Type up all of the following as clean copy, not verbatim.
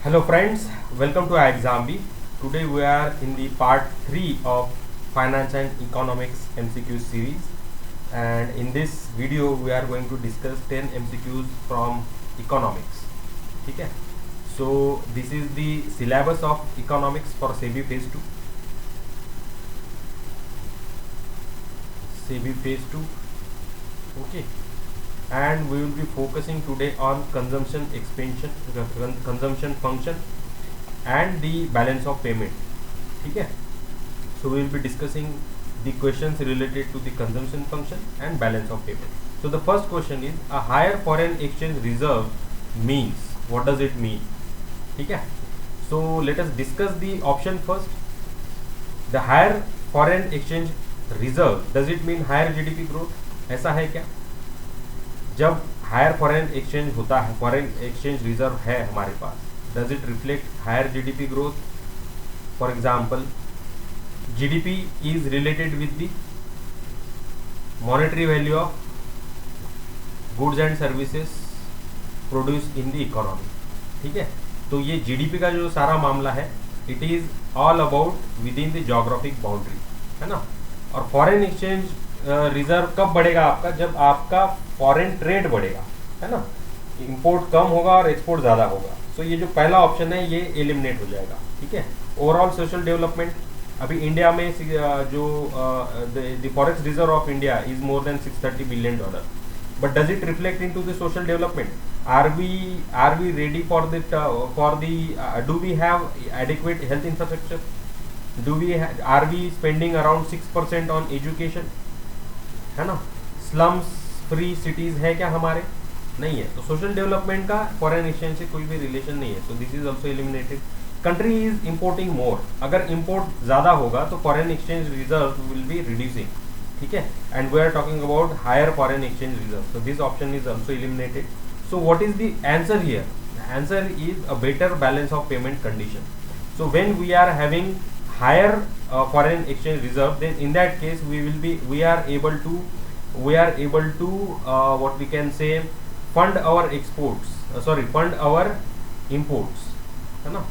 Hello friends, welcome to iExamB. Today we are in the part 3 of Finance and Economics MCQ series, and in this video we are going to discuss 10 MCQs from economics. Okay, so this is the syllabus of economics for SEBI phase 2. SEBI phase 2. Okay, and we will be focusing today on consumption expansion, consumption function and the balance of payment. Okay, so we will be discussing the questions related to the consumption function and balance of payment. So the first question is, a higher foreign exchange reserve means, what does it mean? Okay, so let us discuss the option first. The higher foreign exchange reserve, does it mean higher GDP growth? ऐसा है क्या? जब higher foreign exchange होता है, foreign exchange reserve है हमारे पास, does it reflect higher GDP growth? For example, GDP is related with the monetary value of goods and services produce in the economy. ठीक है, तो ये जीडीपी का जो सारा मामला है, it is all about with in the geographic boundary, है ना. और फॉरेन एक्सचेंज रिजर्व कब बढ़ेगा आपका? जब आपका फॉरेन ट्रेड बढ़ेगा, है ना. इंपोर्ट कम होगा और एक्सपोर्ट ज़्यादा होगा. सो ये जो पहला ऑप्शन है ये एलिमिनेट हो जाएगा. ठीक है. ओवरऑल सोशल डेवलपमेंट, अभी इंडिया में जो the forex reserve of India is more than $630 billion. But does it reflect into the social development? Are we ready for the do we have adequate health infrastructure? Are we spending around 6% on education, है ना. Slums free cities है क्या हमारे? नहीं है. तो social development का foreign exchange से कोई भी रिलेशन नहीं है. So this is also eliminated. Country is importing more, अगर इंपोर्ट ज्यादा होगा तो foreign exchange reserve will be reducing. ठीक है, and we are talking about higher foreign exchange reserve. So this option is also eliminated. So what is the answer here? Answer is a better balance of payment condition. So when we are having higher foreign exchange reserve, then in that case we are able to what we can say, fund our exports, fund our imports, है ना.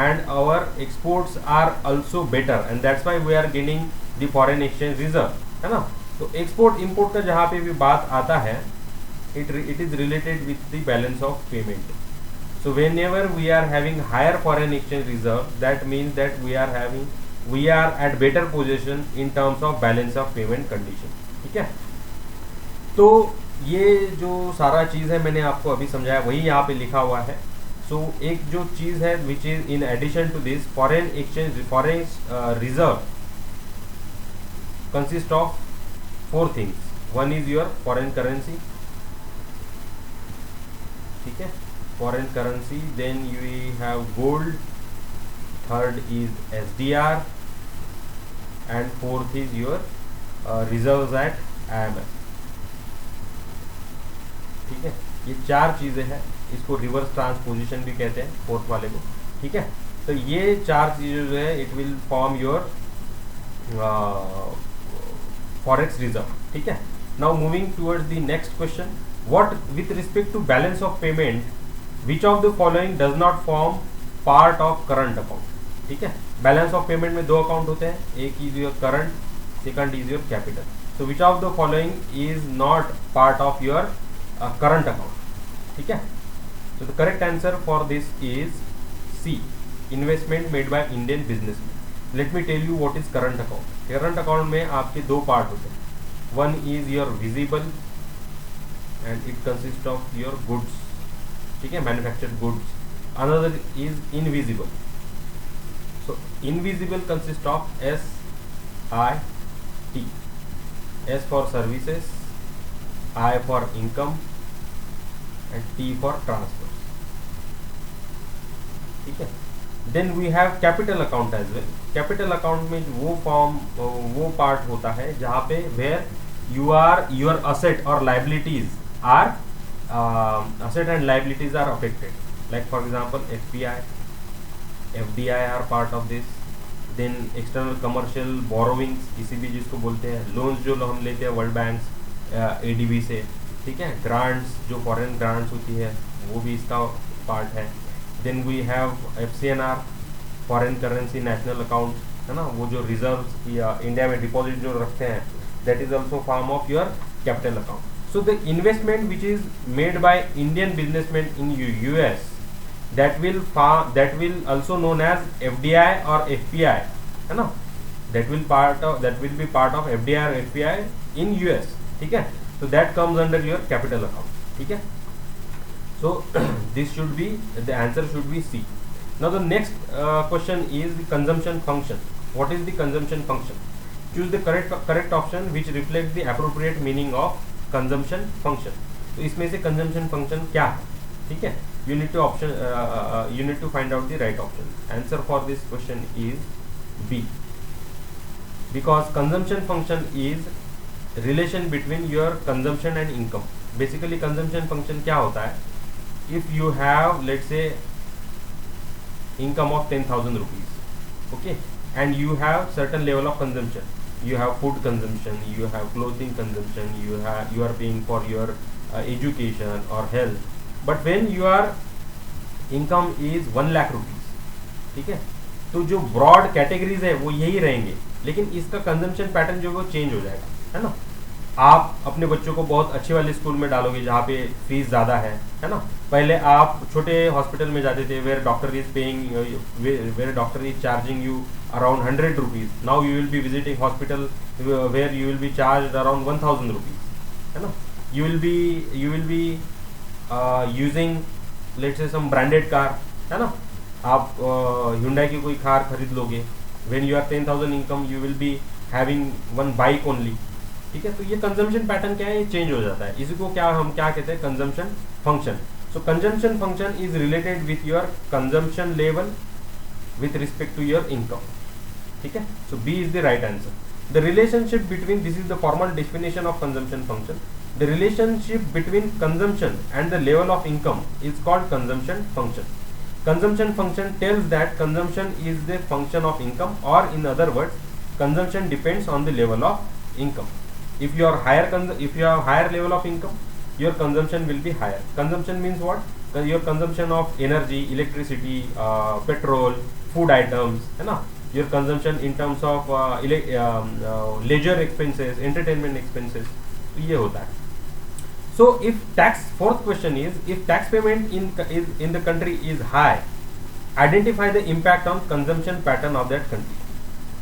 And our exports are also better, and that's why we are gaining the foreign exchange reserve, है ना. तो export import का जहाँ पे भी बात आता है, it is related with the balance of payment. So whenever we are having higher foreign exchange reserve, that means that we are at better position in terms of balance of payment condition. ठीक है, तो ये जो सारा चीज़ है मैंने आपको अभी समझाया, वही यहाँ पे लिखा हुआ है. सो एक जो चीज़ है which is in addition to this, foreign reserve consist of 4 things. One is your foreign currency. ठीक है, foreign currency, then we have gold, third is SDR, and fourth is your reserves at IMF. ठीक है, ये 4 चीज़ें हैं. इसको reverse transposition भी कहते हैं, फोर्थ वाले को. ठीक है, तो ये 4 चीज़ें जो है it will form your forex reserve. ठीक है. Now moving towards the next question, what with respect to balance of payment which of the following does not form part of current account. ठीक है, बैलेंस ऑफ पेमेंट में 2 account होते हैं, एक is your current, second is your capital. So which of the following is not part of your current account. ठीक है, so the correct answer for this is C, investment made by Indian businessman. Let me tell you what is current account. Current account में आपके 2 part होते हैं. One is your visible and it consist of your goods. ठीक है, manufactured goods. Another is invisible. So invisible consist of SIT. S for services, I for income and T for transfer. ठीक है, then we have capital account as well. Capital account में वो part होता है जहाँ पे वेयर योर असेट और liabilities are asset and liabilities are affected, like for example FPI, FDI are part of this. Then external commercial borrowings, ECB जिसको बोलते हैं, loans जो हम लेते हैं वर्ल्ड बैंक, ADB से. ठीक है, ग्रांट्स जो फॉरेन ग्रांट्स होती है वो भी इसका पार्ट है. Then we have FCNR, foreign currency national account, है ना, वो जो रिजर्व या इंडिया में डिपॉजिट जो रखते हैं, that is also form of your capital account. So the investment which is made by Indian businessman in US, that will also known as FDI or FPI, है ना, that will be part of FDI or FPI in US. ठीक है, so that comes under your capital account. ठीक है, so this should be, the answer should be C. Now the next question is the consumption function. What is the consumption function? Choose the correct option which reflects the appropriate meaning of consumption function. तो इसमें से consumption function क्या है? ठीक है, you need to find out the right option. Answer for this question is B, because consumption function is relation between your consumption and income. Basically consumption function क्या होता है? If you have, let's say, income of 10,000 rupees, okay, and you have certain level of consumption, you have food consumption, you have clothing consumption, you are paying for your education or health, but when your income is 1 lakh rupees, ठीक है, तो जो broad categories है वो यही रहेंगे, लेकिन इसका कंजम्पशन पैटर्न जो वो चेंज हो जाएगा, है ना. आप अपने बच्चों को बहुत अच्छे वाले स्कूल में डालोगे जहाँ पे फीस ज़्यादा है ना. पहले आप छोटे हॉस्पिटल में जाते थे where doctor is paying, where doctor is charging you around 100 rupees. Now you will be visiting hospital where you will be charge around 1000 rupees, है ना. You will be using let's say some branded car, है ना. आप Hyundai की कोई car खरीद लोगे. When you are 10,000 income you will be having one bike only. ठीक है, तो ये कंजम्पशन पैटर्न क्या है, ये चेंज हो जाता है. इसी को हम क्या कहते हैं, consumption function. So consumption function is related with your consumption level with respect to your income. ठीक है, so B is the right answer. The relationship between, this is the formal definition of consumption function. The relationship between consumption and the level of income is called consumption function. Consumption function tells that consumption is the function of income, or in other words, consumption depends on the level of income. If you have higher level of income, your consumption will be higher. Consumption means what? Your consumption of energy, electricity, petrol, food items, है ना. Your consumption in terms of leisure expenses, entertainment expenses, तो ये होता है. So if fourth question is, if tax payment in the country is high, identify the impact on consumption pattern of that country.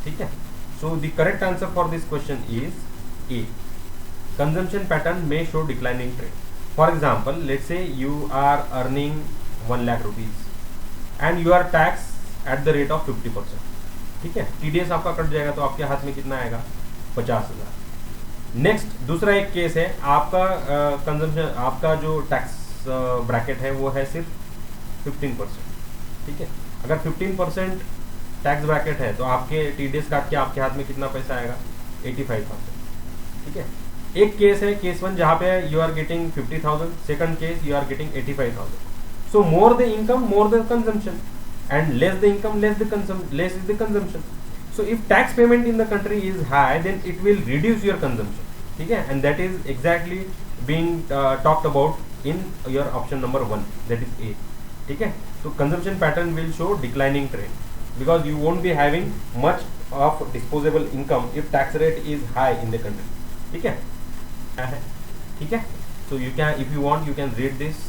ठीक है, so the correct answer for this question is A. Consumption pattern may show declining trend. For example, let's say you are earning 1 lakh rupees and you are taxed at the rate of 50%. ठीक है, TDS आपका cut जाएगा तो आपके हाथ में कितना आएगा, 50,000. नेक्स्ट दूसरा एक केस है, आपका कंजम्पशन, आपका जो टैक्स ब्रैकेट है वो है सिर्फ 15%. ठीक है, अगर 15% टैक्स ब्रैकेट है तो आपके TDS काट के आपके हाथ में कितना पैसा आएगा, 85,000. ठीक है, एक केस है केस 1 जहाँ पे you are getting 50,000, second case you are getting 85,000. So more the income more the consumption, and less the income less is the consumption. So if tax payment in the country is high, then it will reduce your consumption. ठीक है, and that is exactly being talked about in your option number 1, that is A. ठीक है, so consumption pattern will show declining trend because you won't be having much of disposable income if tax rate is high in the country. ठीक है, ठीक है, so you can, if you want, you can read this.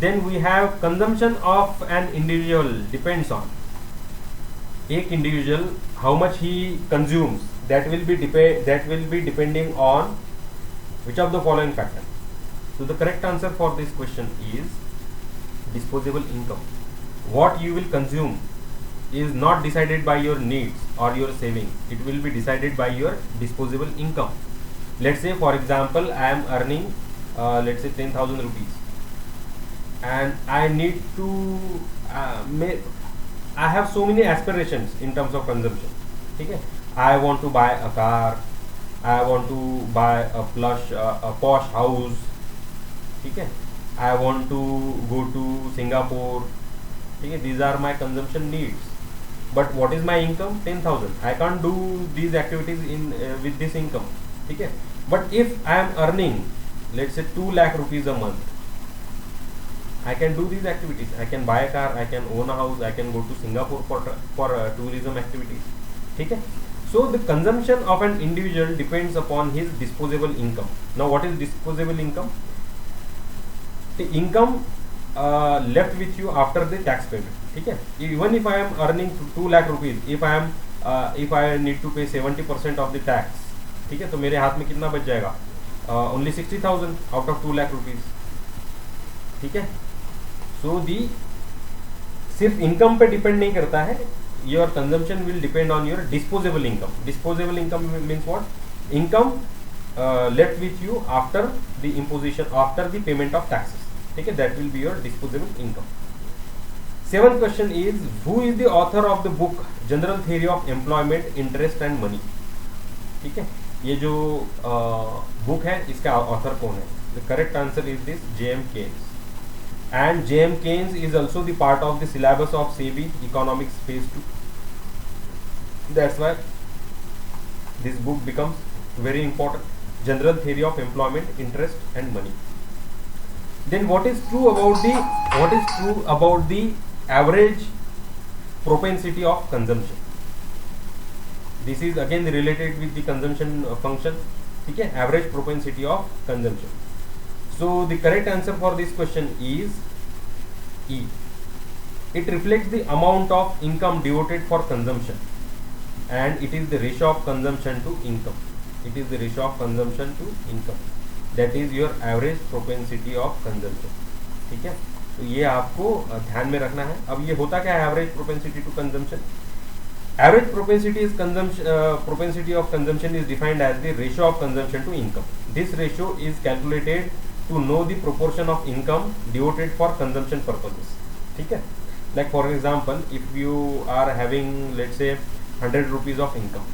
Then we have consumption of an individual depends on, एक individual how much he consumes, that will be depending on which of the following factor. So the correct answer for this question is disposable income. What you will consume is not decided by your needs or your savings. It will be decided by your disposable income. Let's say for example I am earning let's say 10,000 rupees and I need to I have so many aspirations in terms of consumption. ठीक है, I want to buy a car, I want to buy a posh house. ठीक है, I want to go to Singapore. ठीक है, these are my consumption needs. But what is my income? 10,000. I can't do these activities with this income. ठीक है, but if I am earning let's say 2 lakh rupees a month, I can do these activities. I can buy a car, I can own a house, I can go to Singapore for tourism activities. ठीक है. So the consumption of an individual depends upon his disposable income. Now what is disposable income? The income left with you after the tax payment. ठीक है. Even if I am earning 2 lakh rupees, if I need to pay 70% of the tax, ठीक है, तो मेरे हाथ में कितना बच जाएगा? Only 60,000 out of 2 lakh rupees. ठीक है. सो दी सिर्फ इनकम पे डिपेंड नहीं करता है, your consumption will depend on your disposable income. Disposable income means what? Income left with you after the imposition, after the payment of taxes. ठीक है, that will be your disposable income. 7th question is who is the author of the book general theory of employment, interest and money. ठीक है, ये जो book है इसका author कौन है? The correct answer is this J.M. Keynes. And J.M. Keynes is also the part of the syllabus of SEBI Economics Phase 2. That's why this book becomes very important. General theory of employment, interest, and money. Then what is true about the average propensity of consumption? This is again related with the consumption function. ठीक है, average propensity of consumption. So the correct answer for this question is E. It reflects the amount of income devoted for consumption, and it is the ratio of consumption to income. It is the ratio of consumption to income. That is your average propensity of consumption. ठीक है, तो ये आपको ध्यान में रखना है. अब ये होता क्या है average propensity to consumption? Average propensity is propensity of consumption is defined as the ratio of consumption to income. This ratio is calculated to know the proportion of income devoted for consumption purposes. ठीक है, like for example, if you are having let's say 100 rupees of income,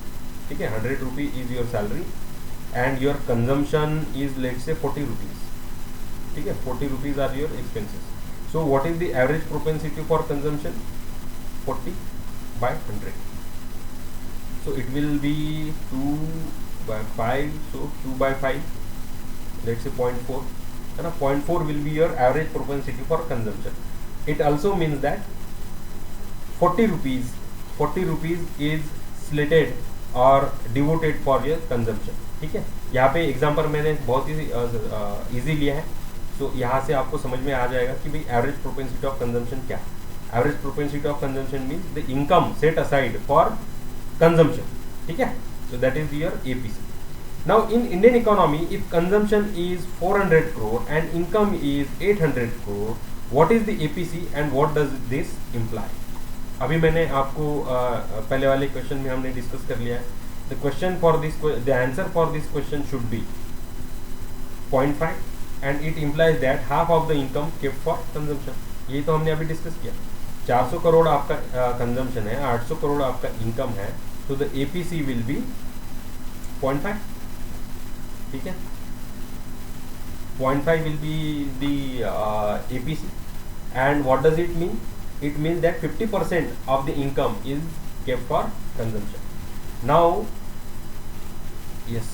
ठीक है, 100 rupee is your salary and your consumption is let's say 40 rupees. ठीक है, 40 rupees are your expenses. So what is the average propensity for consumption? 40 by 100. So it will be 2 by 5. So 2 by 5, let's say 0.4. है ना, 0.4 will be your average propensity for consumption. It also means that 40 rupees is slated or devoted for your consumption. ठीक है, यहाँ पे example मैंने बहुत ही easy लिया है. तो यहाँ से आपको समझ में आ जाएगा कि भाई एवरेज प्रोपेंसिटी ऑफ कंजम्पशन क्या है. Average propensity of consumption means the income set aside for consumption. ठीक है, so that is your APC. Now in Indian economy, if consumption is 400 crore and income is 800 crore, what is the APC and what does this imply? अभी मैंने आपको पहले वाले question में हमने discuss कर लिया है. The question for this, the answer for this question should be 0.5 and it implies that half of the income kept for consumption. ये तो हमने अभी डिस्कस किया. 400 करोड़ आपका कंजम्पशन है, 800 करोड़ आपका इनकम है, तो द APC विल बी 0.5. ठीक है, 0.5 will be the APC. And what does it mean? It means that 50% of the income is kept for consumption. Now, yes,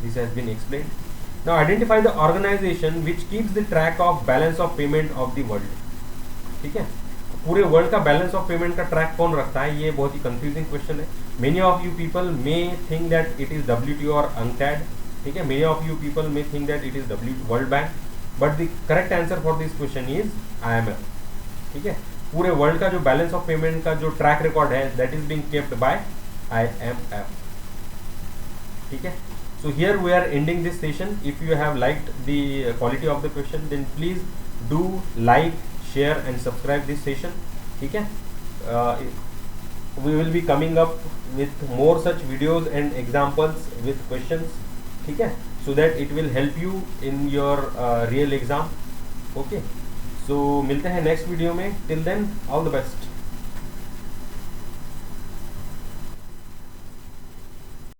this has been explained. Now identify the organization which keeps the track of balance of payment of the world. ठीक है, पूरे world का balance of payment का track कौन रखता है? ये बहुत ही कंफ्यूजिंग क्वेश्चन है. Many of you people may think that it is WTO और UNCTAD. ठीक है, many of you people may think that it is world bank, but the correct answer for this question is IMF. ठीक है, पूरे world का जो balance of payment का जो ट्रैक रिकॉर्ड है that is being kept bye IMF. ठीक है, so here we are ending this session. If you have liked the quality of the question, then please do like, share and subscribe this session. ठीक है, we will be coming up with more such videos and examples with questions. ठीक है, so that it will help you in your real exam. Okay, so मिलते हैं next video में. Till then, all the best.